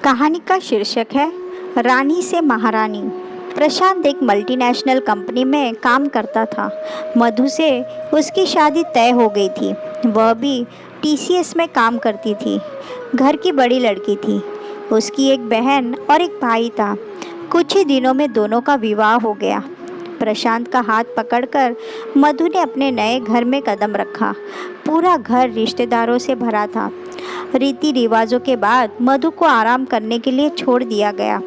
कहानी का शीर्षक है रानी से महारानी। प्रशांत एक मल्टीनेशनल कंपनी में काम करता था। मधु से उसकी शादी तय हो गई थी। वह भी टीसीएस में काम करती थी। घर की बड़ी लड़की थी। उसकी एक बहन और एक भाई था। कुछ ही दिनों में दोनों का विवाह हो गया। प्रशांत का हाथ पकड़कर मधु ने अपने नए घर में कदम रखा। पूरा घर रिश्तेदारों से भरा था। रीति रिवाजों के बाद मधु को आराम करने के लिए छोड़ दिया गया।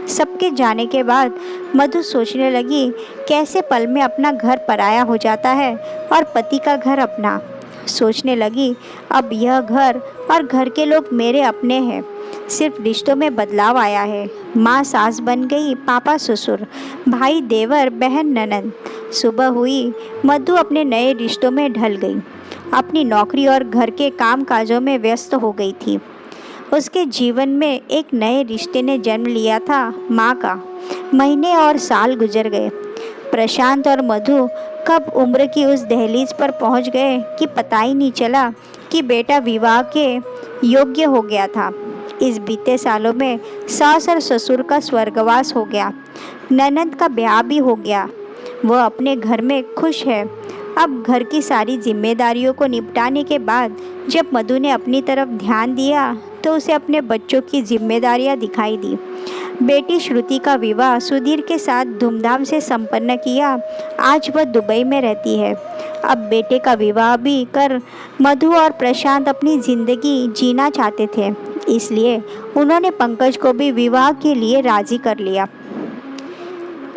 सबके जाने के बाद मधु सोचने लगी, कैसे पल में अपना घर पराया हो जाता है और पति का घर अपना। सोचने लगी, अब यह घर और घर के लोग मेरे अपने हैं। सिर्फ रिश्तों में बदलाव आया है। माँ सास बन गई, पापा ससुर, भाई देवर, बहन ननद। सुबह हुई, मधु अपने नए रिश्तों में ढल गई। अपनी नौकरी और घर के काम काजों में व्यस्त हो गई थी। उसके जीवन में एक नए रिश्ते ने जन्म लिया था, माँ का। महीने और साल गुजर गए। प्रशांत और मधु कब उम्र की उस दहलीज पर पहुंच गए कि पता ही नहीं चला कि बेटा विवाह के योग्य हो गया था। इस बीते सालों में सास और ससुर का स्वर्गवास हो गया। ननद का ब्याह भी हो गया। वह अपने घर में खुश है। अब घर की सारी जिम्मेदारियों को निपटाने के बाद जब मधु ने अपनी तरफ ध्यान दिया तो उसे अपने बच्चों की जिम्मेदारियां दिखाई दी। बेटी श्रुति का विवाह सुधीर के साथ धूमधाम से संपन्न किया। आज वह दुबई में रहती है। अब बेटे का विवाह भी कर मधु और प्रशांत अपनी ज़िंदगी जीना चाहते थे, इसलिए उन्होंने पंकज को भी विवाह के लिए राज़ी कर लिया।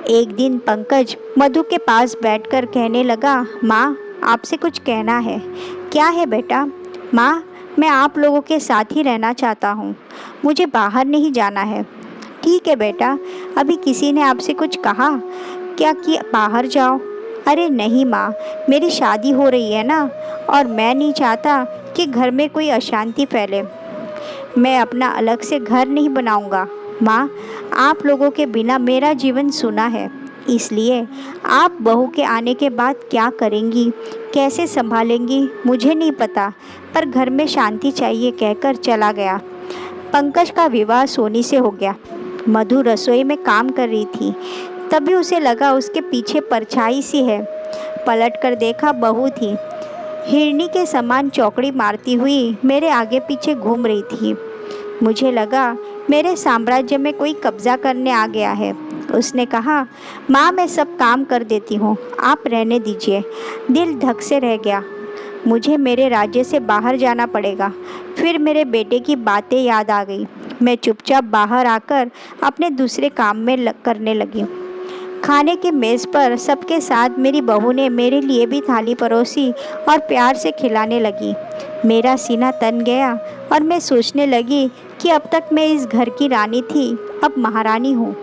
एक दिन पंकज मधु के पास बैठकर कहने लगा, माँ आपसे कुछ कहना है। क्या है बेटा? माँ, मैं आप लोगों के साथ ही रहना चाहता हूँ। मुझे बाहर नहीं जाना है। ठीक है बेटा, अभी किसी ने आपसे कुछ कहा क्या कि बाहर जाओ? अरे नहीं माँ, मेरी शादी हो रही है ना, और मैं नहीं चाहता कि घर में कोई अशांति फैले। मैं अपना अलग से घर नहीं बनाऊँगा। माँ, आप लोगों के बिना मेरा जीवन सूना है, इसलिए आप बहू के आने के बाद क्या करेंगी, कैसे संभालेंगी मुझे नहीं पता, पर घर में शांति चाहिए कहकर चला गया। पंकज का विवाह सोनी से हो गया। मधु रसोई में काम कर रही थी। तभी उसे लगा उसके पीछे परछाई सी है। पलट कर देखा, बहू थी। हिरनी के समान चौकड़ी मारती हुई मेरे आगे पीछे घूम रही थी। मुझे लगा मेरे साम्राज्य में कोई कब्जा करने आ गया है। उसने कहा, माँ मैं सब काम कर देती हूँ, आप रहने दीजिए। दिल धक से रह गया। मुझे मेरे राज्य से बाहर जाना पड़ेगा। फिर मेरे बेटे की बातें याद आ गई। मैं चुपचाप बाहर आकर अपने दूसरे काम में करने लगी। खाने के मेज़ पर सबके साथ मेरी बहू ने मेरे लिए भी थाली परोसी और प्यार से खिलाने लगी। मेरा सीना तन गया और मैं सोचने लगी कि अब तक मैं इस घर की रानी थी, अब महारानी हूँ।